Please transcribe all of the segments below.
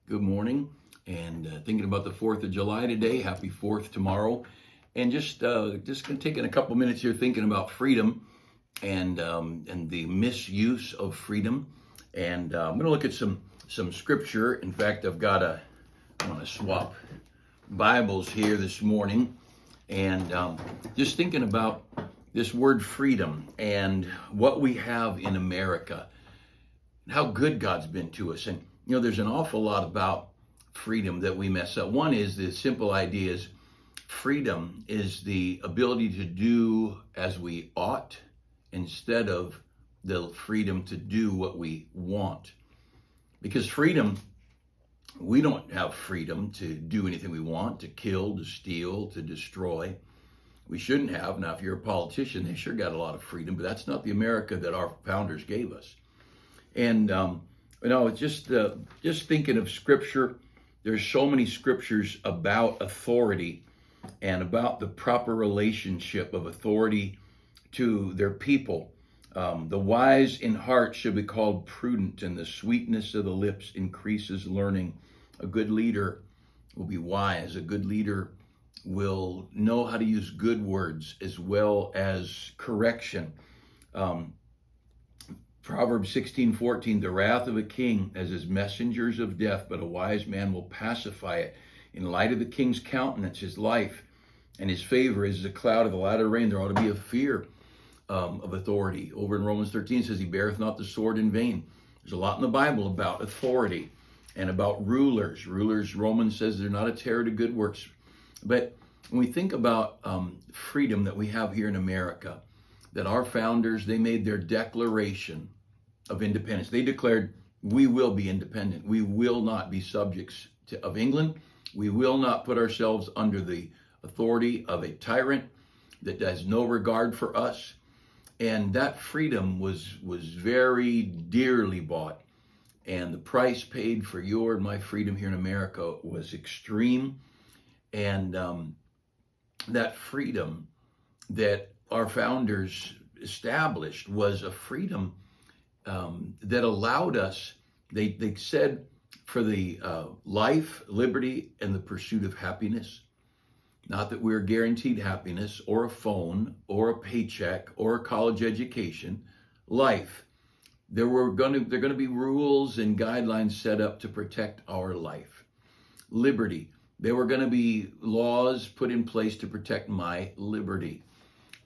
Good morning, and thinking about the 4th of July today. Happy 4th tomorrow. And just taking a couple minutes here thinking about freedom and the misuse of freedom. And I'm going to look at some scripture. In fact, I want to swap Bibles here this morning, and just thinking about this word freedom and what we have in America, and how good God's been to us. And there's an awful lot about freedom that we mess up. One is the simple idea is freedom is the ability to do as we ought instead of the freedom to do what we want. Because freedom, we don't have freedom to do anything we want, to kill, to steal, to destroy. We shouldn't have. Now, if you're a politician, they sure got a lot of freedom, but that's not the America that our founders gave us. And just thinking of scripture, there's so many scriptures about authority and about the proper relationship of authority to their people. The wise in heart should be called prudent, and the sweetness of the lips increases learning. A good leader will be wise. A good leader will know how to use good words as well as correction. Proverbs 16:14, the wrath of a king as his messengers of death, but a wise man will pacify it. In light of the king's countenance, his life and his favor is as a cloud of the latter rain. There ought to be a fear of authority. Over in Romans 13 it says, he beareth not the sword in vain. There's a lot in the Bible about authority and about rulers. Romans says they're not a terror to good works. But when we think about freedom that we have here in America, that our founders, they made their declaration of independence. They declared, we will be independent. We will not be subjects of England. We will not put ourselves under the authority of a tyrant that has no regard for us. And that freedom was very dearly bought. And the price paid for your and my freedom here in America was extreme. And that freedom that our founders established was a freedom that allowed us, they said, for the life, liberty, and the pursuit of happiness. Not that we're guaranteed happiness or a phone or a paycheck or a college education. Life. There are going to be rules and guidelines set up to protect our life. Liberty. There were going to be laws put in place to protect my liberty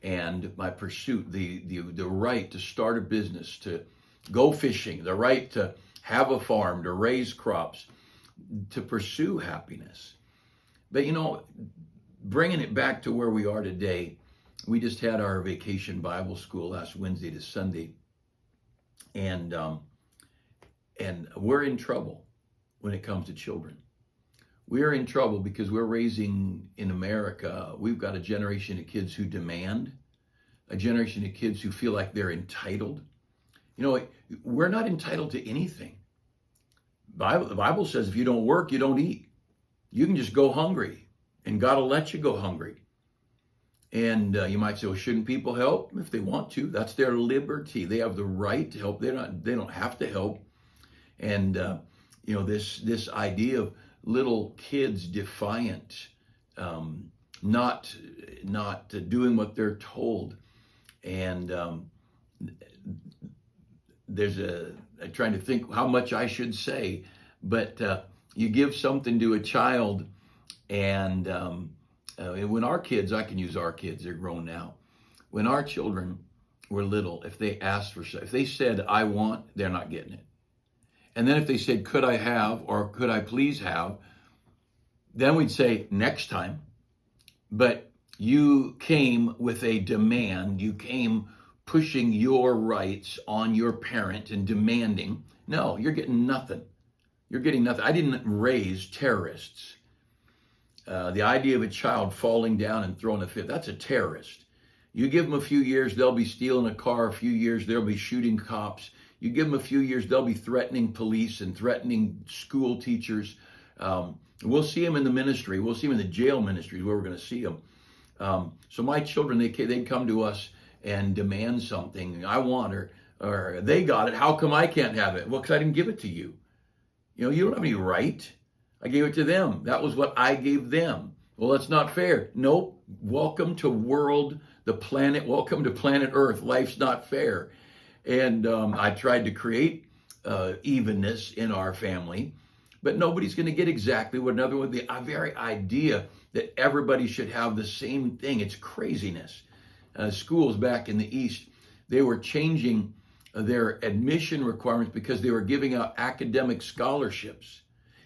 and my pursuit, the right to start a business, to go fishing, the right to have a farm, to raise crops, to pursue happiness. But bringing it back to where we are today, we just had our vacation Bible school last Wednesday to Sunday, and we're in trouble when it comes to children. We're in trouble because we're raising in America, we've got a generation of kids who demand, a generation of kids who feel like they're entitled. We're not entitled to anything. The Bible says if you don't work, you don't eat. You can just go hungry, and God will let you go hungry. And you might say, well, shouldn't people help if they want to? That's their liberty. They have the right to help. They don't have to help. And this idea of little kids defiant, not doing what they're told, and I'm trying to think how much I should say, but you give something to a child, and when our kids, I can use our kids, they're grown now. When our children were little, if they asked for something, if they said, I want, they're not getting it. And then if they said, could I have, or could I please have, then we'd say, next time. But you came with a demand. You came pushing your rights on your parent and demanding. No, you're getting nothing. You're getting nothing. I didn't raise terrorists. The idea of a child falling down and throwing a fit, that's a terrorist. You give them a few years, they'll be stealing a car. A few years, they'll be shooting cops. You give them a few years, they'll be threatening police and threatening school teachers. We'll see them in the ministry. We'll see them in the jail ministries where we're going to see them. So my children, they'd come to us and demand something. I want, or they got it. How come I can't have it? Well, because I didn't give it to you. You don't have any right. I gave it to them. That was what I gave them. Well, that's not fair. Nope. Welcome to the planet. Welcome to planet Earth. Life's not fair. And I tried to create evenness in our family, but nobody's going to get exactly what another would be. The very idea that everybody should have the same thing, it's craziness. Schools back in the East, they were changing their admission requirements because they were giving out academic scholarships.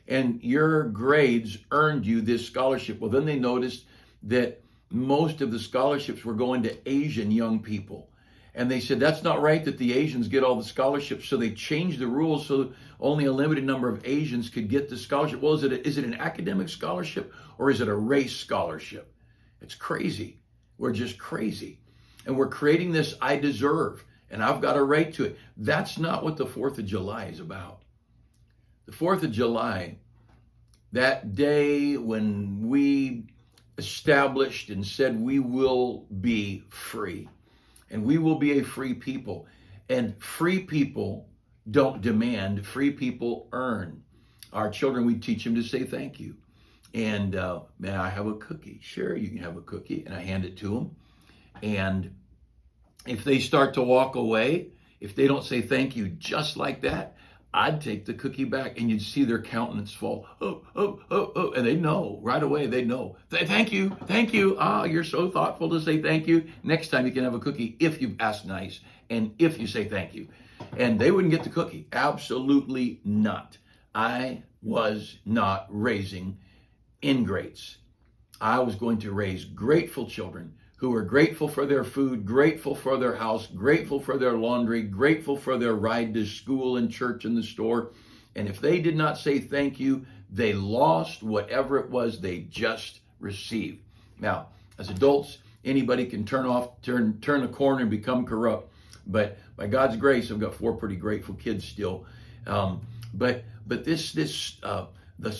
And your grades earned you this scholarship. Well, then they noticed that most of the scholarships were going to Asian young people. And they said, that's not right that the Asians get all the scholarships. So they changed the rules so only a limited number of Asians could get the scholarship. Well, is it an academic scholarship or is it a race scholarship? It's crazy. We're just crazy. And we're creating this I deserve and I've got a right to it. That's not what the 4th of July is about. The 4th of July, that day when we established and said we will be free. And we will be a free people. And free people don't demand, free people earn. Our children, we teach them to say thank you. And may I have a cookie? Sure, you can have a cookie. And I hand it to them. And if they start to walk away, if they don't say thank you just like that, I'd take the cookie back and you'd see their countenance fall. Oh. And they know right away, they know. Thank you. Ah, you're so thoughtful to say thank you. Next time you can have a cookie if you ask nice and if you say thank you. And they wouldn't get the cookie. Absolutely not. I was not raising ingrates. I was going to raise grateful children who were grateful for their food, grateful for their house, grateful for their laundry, grateful for their ride to school and church and the store. And if they did not say thank you, they lost whatever it was they just received. Now, as adults, anybody can turn a corner and become corrupt. But by God's grace, I've got 4 pretty grateful kids still. But this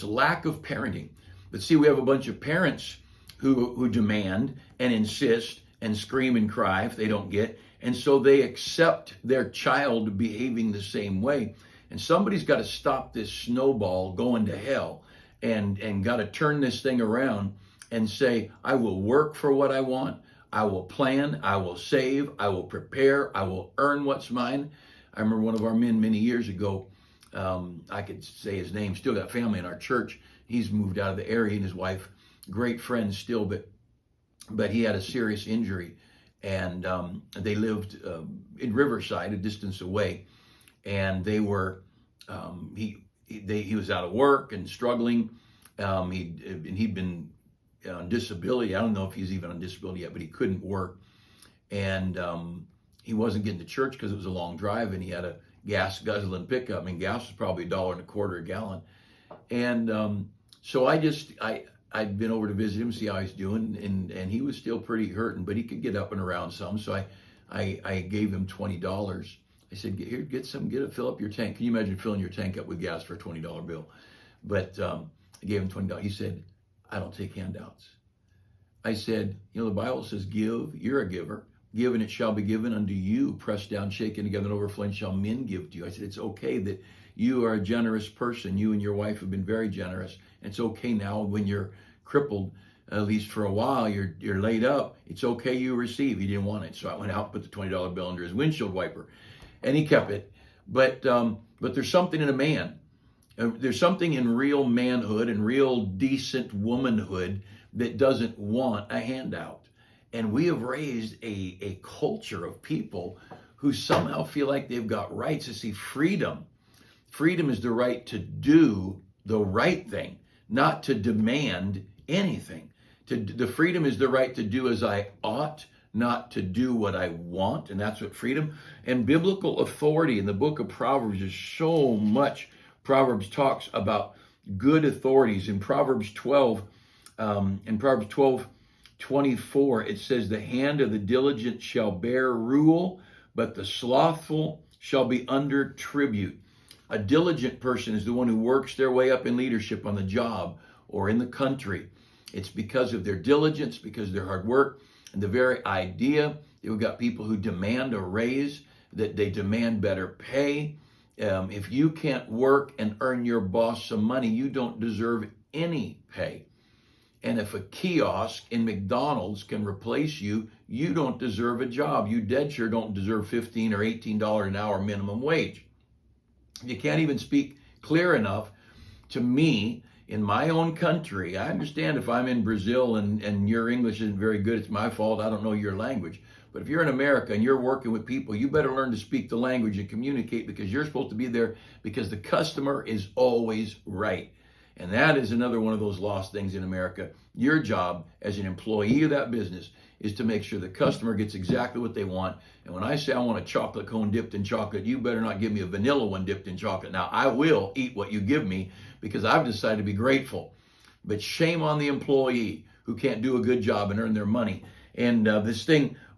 lack of parenting. But see, we have a bunch of parents who demand and insist and scream and cry if they don't get. And so they accept their child behaving the same way. And somebody's got to stop this snowball going to hell and got to turn this thing around and say, I will work for what I want. I will plan. I will save. I will prepare. I will earn what's mine. I remember one of our men many years ago, I could say his name, still got family in our church. He's moved out of the area and his wife, great friends still, but he had a serious injury, and they lived in Riverside, a distance away, and they were he was out of work and struggling. He'd been on disability. I don't know if he's even on disability yet, but he couldn't work, and he wasn't getting to church because it was a long drive, and he had a gas guzzling pickup. I mean, gas was probably $1.25 a gallon, and so I'd been over to visit him, see how he's doing, and he was still pretty hurting, but he could get up and around some. So I gave him $20. I said, here, fill up your tank. Can you imagine filling your tank up with gas for a $20 bill? But I gave him $20. He said, I don't take handouts. I said, the Bible says, give, you're a giver. Give and it shall be given unto you. Pressed down, shaken together, and overflowing shall men give to you. I said, it's okay that you are a generous person. You and your wife have been very generous. And it's okay now when you're crippled, at least for a while, you're laid up. It's okay you receive. He didn't want it. So I went out and put the $20 bill under his windshield wiper. And he kept it. But there's something in a man. There's something in real manhood and real decent womanhood that doesn't want a handout. And we have raised a culture of people who somehow feel like they've got rights. You see, freedom is the right to do the right thing, not to demand anything. The freedom is the right to do as I ought, not to do what I want. And that's what freedom and biblical authority in the book of Proverbs is so much. Proverbs talks about good authorities. In Proverbs 12:24, it says, the hand of the diligent shall bear rule, but the slothful shall be under tribute. A diligent person is the one who works their way up in leadership on the job or in the country. It's because of their diligence, because of their hard work, and the very idea that we've got people who demand a raise, that they demand better pay, If you can't work and earn your boss some money, you don't deserve any pay. And if a kiosk in McDonald's can replace you, you don't deserve a job. You dead sure don't deserve $15 or $18 an hour minimum wage. You can't even speak clear enough to me in my own country. I understand if I'm in Brazil and your English isn't very good, it's my fault. I don't know your language. But if you're in America and you're working with people, you better learn to speak the language and communicate, because you're supposed to be there because the customer is always right. And that is another one of those lost things in America. Your job as an employee of that business is to make sure the customer gets exactly what they want. And when I say I want a chocolate cone dipped in chocolate, you better not give me a vanilla one dipped in chocolate. Now, I will eat what you give me because I've decided to be grateful. But shame on the employee who can't do a good job and earn their money. And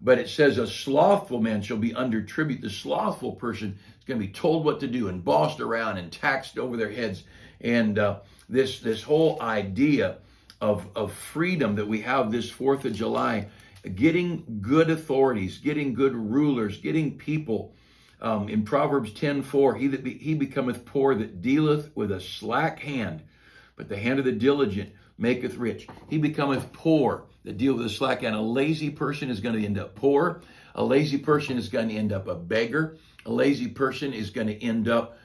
but it says a slothful man shall be under tribute. The slothful person is going to be told what to do and bossed around and taxed over their heads. And this whole idea of freedom that we have this 4th of July, getting good authorities, getting good rulers, getting people. In Proverbs 10:4, he becometh poor that dealeth with a slack hand, but the hand of the diligent maketh rich. He becometh poor that deal with a slack hand. A lazy person is going to end up poor. A lazy person is going to end up a beggar. A lazy person is going to end up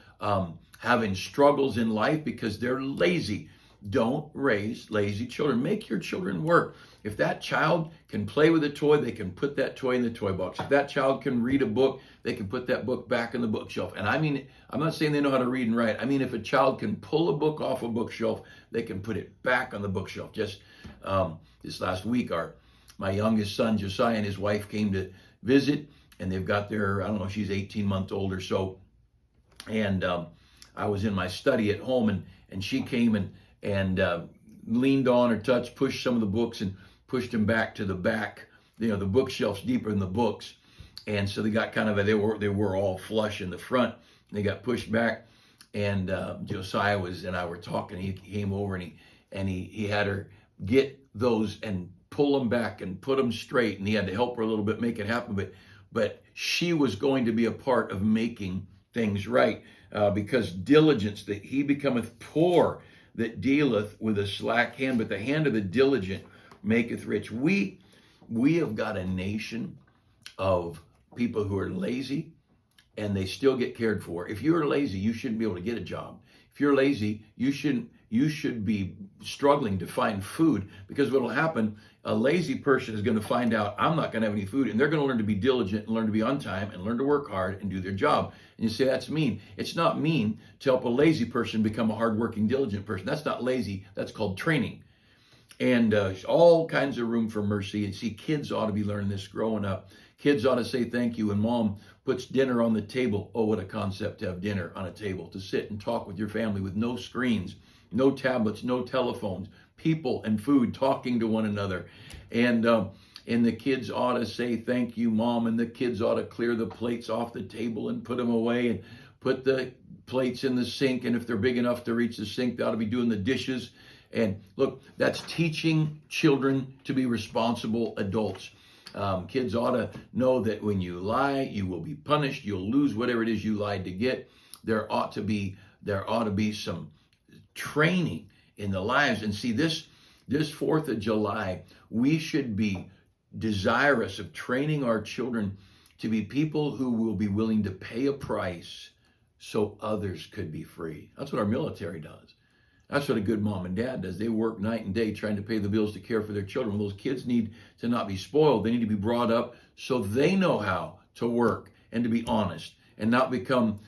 having struggles in life because they're lazy. Don't raise lazy children. Make your children work. If that child can play with a toy, they can put that toy in the toy box. If that child can read a book, they can put that book back in the bookshelf. And I mean, I'm not saying they know how to read and write. I mean, if a child can pull a book off a bookshelf, they can put it back on the bookshelf. Just this last week, my youngest son, Josiah, and his wife came to visit, and they've got their, I don't know, she's 18 months old or so. And I was in my study at home, and she came and leaned on or touched, pushed some of the books and pushed them back to the back, the bookshelves deeper in the books. And so they got kind of they were all flush in the front. They got pushed back, and Josiah and I were talking. He came over and he had her get those and pull them back and put them straight, and he had to help her a little bit make it happen. But she was going to be a part of making things right, because diligence, that he becometh poor that dealeth with a slack hand, but the hand of the diligent maketh rich. We have got a nation of people who are lazy, and they still get cared for. If you're lazy, you shouldn't be able to get a job. If you're lazy, you should be struggling to find food, because what will happen, a lazy person is going to find out, I'm not going to have any food, and they're going to learn to be diligent and learn to be on time and learn to work hard and do their job. And you say, that's mean. It's not mean to help a lazy person become a hardworking, diligent person. That's not lazy. That's called training. And all kinds of room for mercy. And see, kids ought to be learning this growing up. Kids ought to say thank you when mom puts dinner on the table. Oh, what a concept to have dinner on a table, to sit and talk with your family with no screens, no tablets, no telephones, people and food talking to one another. And the kids ought to say thank you, mom, and the kids ought to clear the plates off the table and put them away and put the plates in the sink. And if they're big enough to reach the sink, they ought to be doing the dishes. And look, that's teaching children to be responsible adults. Kids ought to know that when you lie, you will be punished. You'll lose whatever it is you lied to get. There ought to be some training in the lives. And see, this 4th of July, we should be desirous of training our children to be people who will be willing to pay a price so others could be free. That's what our military does. That's what a good mom and dad does. They work night and day trying to pay the bills to care for their children. Well, those kids need to not be spoiled. They need to be brought up so they know how to work and to be honest and not become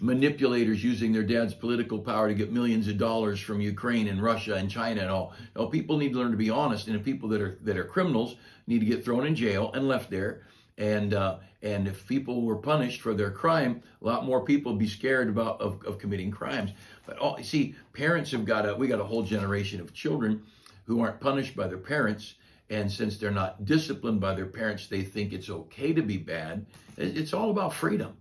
manipulators using their dad's political power to get millions of dollars from Ukraine and Russia and China and all. No, people need to learn to be honest, and the people that are criminals need to get thrown in jail and left there. And if people were punished for their crime, a lot more people would be scared of committing crimes. But see, parents we got a whole generation of children who aren't punished by their parents. And since they're not disciplined by their parents, they think it's okay to be bad. It's all about freedom.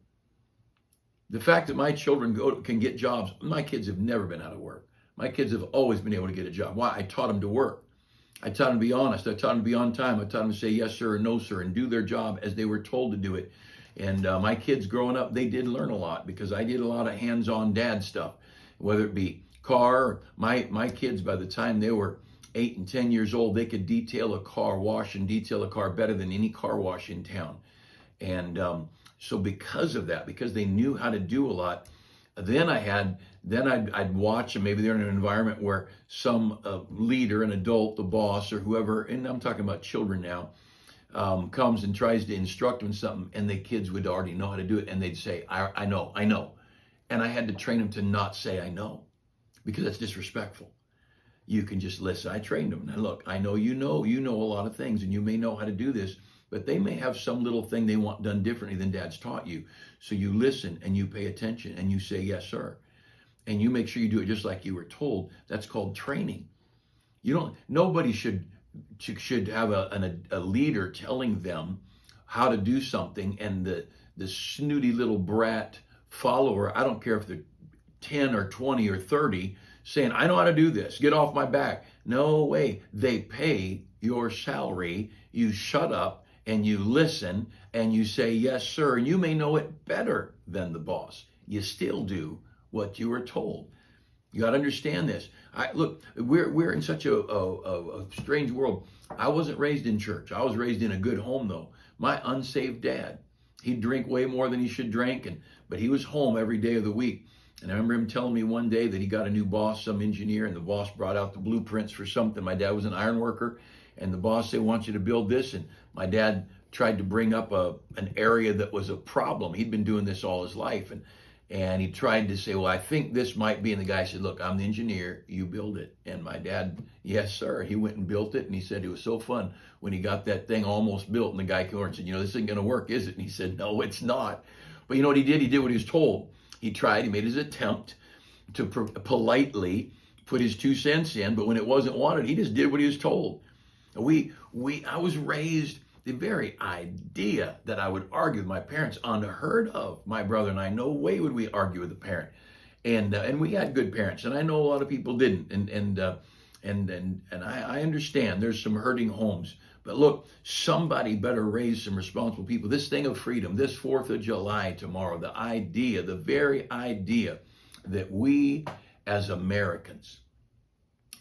The fact that my children can get jobs, my kids have never been out of work. My kids have always been able to get a job. Why? I taught them to work. I taught them to be honest. I taught them to be on time. I taught them to say yes, sir, or no, sir, and do their job as they were told to do it. And my kids growing up, they did learn a lot because I did a lot of hands-on dad stuff, whether it be car. My kids, by the time they were 8 and 10 years old, they could detail a car, wash and detail a car better than any car wash in town. And so because of that, because they knew how to do a lot, I'd watch them. Maybe they're in an environment where some leader, an adult, the boss, or whoever, and I'm talking about children now, comes and tries to instruct them in something, and the kids would already know how to do it, and they'd say, I know. And I had to train them to not say I know, because that's disrespectful. You can just listen. I trained them. Now look, I know you know a lot of things, and you may know how to do this, but they may have some little thing they want done differently than Dad's taught you. So you listen and you pay attention and you say, yes, sir. And you make sure you do it just like you were told. That's called training. Nobody should have a leader telling them how to do something, and the snooty little brat follower, I don't care if they're 10 or 20 or 30, saying, I know how to do this, get off my back. No way. They pay your salary. You shut up and you listen and you say, yes, sir. And you may know it better than the boss. You still do what you were told. You got to understand this. Look, we're in such a strange world. I wasn't raised in church. I was raised in a good home, though. My unsaved dad, he'd drink way more than he should drink, but he was home every day of the week. And I remember him telling me one day that he got a new boss, some engineer, and the boss brought out the blueprints for something. My dad was an iron worker, and the boss said, I want you to build this. And my dad tried to bring up an area that was a problem. He'd been doing this all his life. And he tried to say, well, I think this might be. And the guy said, look, I'm the engineer, you build it. And my dad, yes, sir. He went and built it. And he said it was so fun when he got that thing almost built. And the guy came over and said, this isn't going to work, is it? And he said, no, it's not. But you know what he did? He did what he was told. He tried, he made his attempt to politely put his 2 cents in. But when it wasn't wanted, he just did what he was told. I was raised, the very idea that I would argue with my parents, unheard of. My brother and I, no way would we argue with a parent. And we had good parents, and I know a lot of people didn't. And I understand there's some hurting homes. But look, somebody better raise some responsible people. This thing of freedom, this 4th of July tomorrow, the very idea that we as Americans,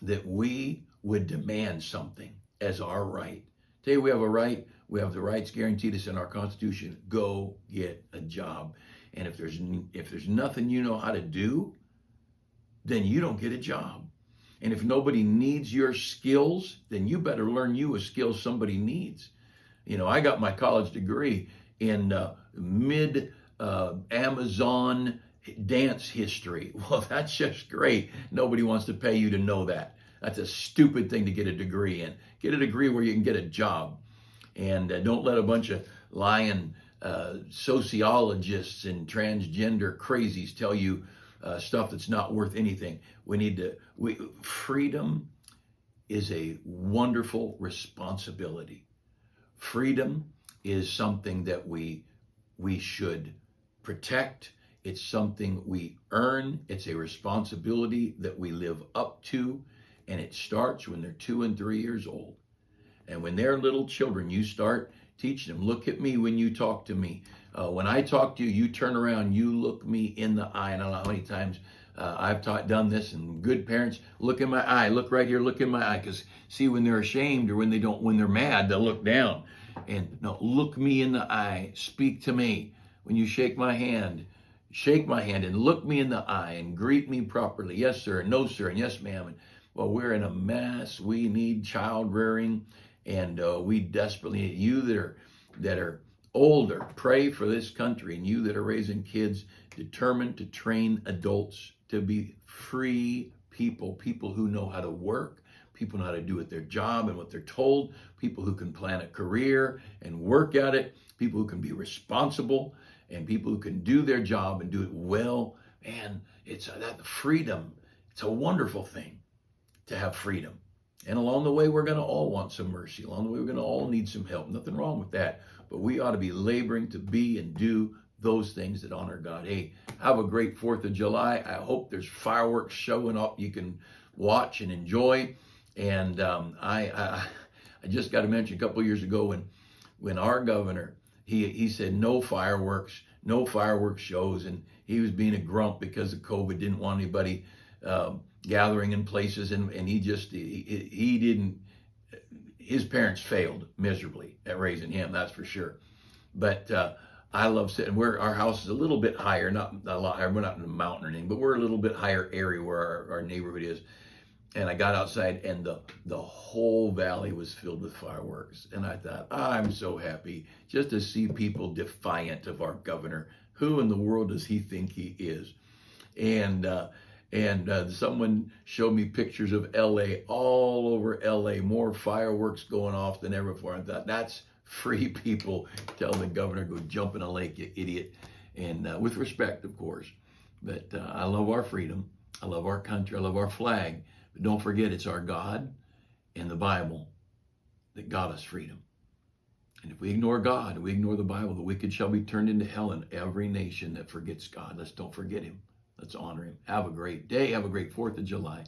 that we would demand something as our right. Today we have a right. We have the rights guaranteed us in our Constitution. Go get a job. And if there's nothing you know how to do, then you don't get a job. And if nobody needs your skills, then you better learn you a skill somebody needs. I got my college degree in Amazon dance history. Well, that's just great. Nobody wants to pay you to know that. That's a stupid thing to get a degree in. Get a degree where you can get a job. And don't let a bunch of lying sociologists and transgender crazies tell you stuff that's not worth anything. Freedom is a wonderful responsibility. Freedom is something that we should protect. It's something we earn. It's a responsibility that we live up to. And it starts when they're 2 and 3 years old. And when they're little children, you start teaching them. Look at me when you talk to me. When I talk to you, you turn around, you look me in the eye. And I don't know how many times I've done this. And good parents, look in my eye. Look right here. Look in my eye. Because see, when they're ashamed or when they're mad, they'll look down. And no, look me in the eye. Speak to me. When you shake my hand and look me in the eye and greet me properly. Yes, sir. And no, sir. And yes, ma'am. And well, we're in a mess. We need child rearing. And we desperately need you that are older, pray for this country, and you that are raising kids, determined to train adults to be free people who know how to work, people know how to do their job and what they're told, people who can plan a career and work at it, people who can be responsible, and people who can do their job and do it well. And it's that freedom. It's a wonderful thing to have freedom. And along the way, we're going to all want some mercy. Along the way, we're going to all need some help. Nothing wrong with that. But we ought to be laboring to be and do those things that honor God. Hey, have a great 4th of July. I hope there's fireworks showing up you can watch and enjoy. And I just got to mention a couple of years ago when our governor, he said no fireworks shows, and he was being a grump because of COVID, didn't want anybody gathering in places, and he didn't. His parents failed miserably at raising him, that's for sure. But I love sitting. Our house is a little bit higher, not a lot higher. We're not in a mountain or anything, but we're a little bit higher area where our neighborhood is. And I got outside, and the whole valley was filled with fireworks. And I thought, I'm so happy just to see people defiant of our governor. Who in the world does he think he is? And someone showed me pictures of L.A., all over L.A., more fireworks going off than ever before. I thought, that's free people. Tell the governor, go jump in a lake, you idiot. And with respect, of course. But I love our freedom. I love our country. I love our flag. But don't forget, it's our God and the Bible that got us freedom. And if we ignore God, we ignore the Bible, the wicked shall be turned into hell in every nation that forgets God. Let's don't forget him. Let's honor him. Have a great day. Have a great 4th of July.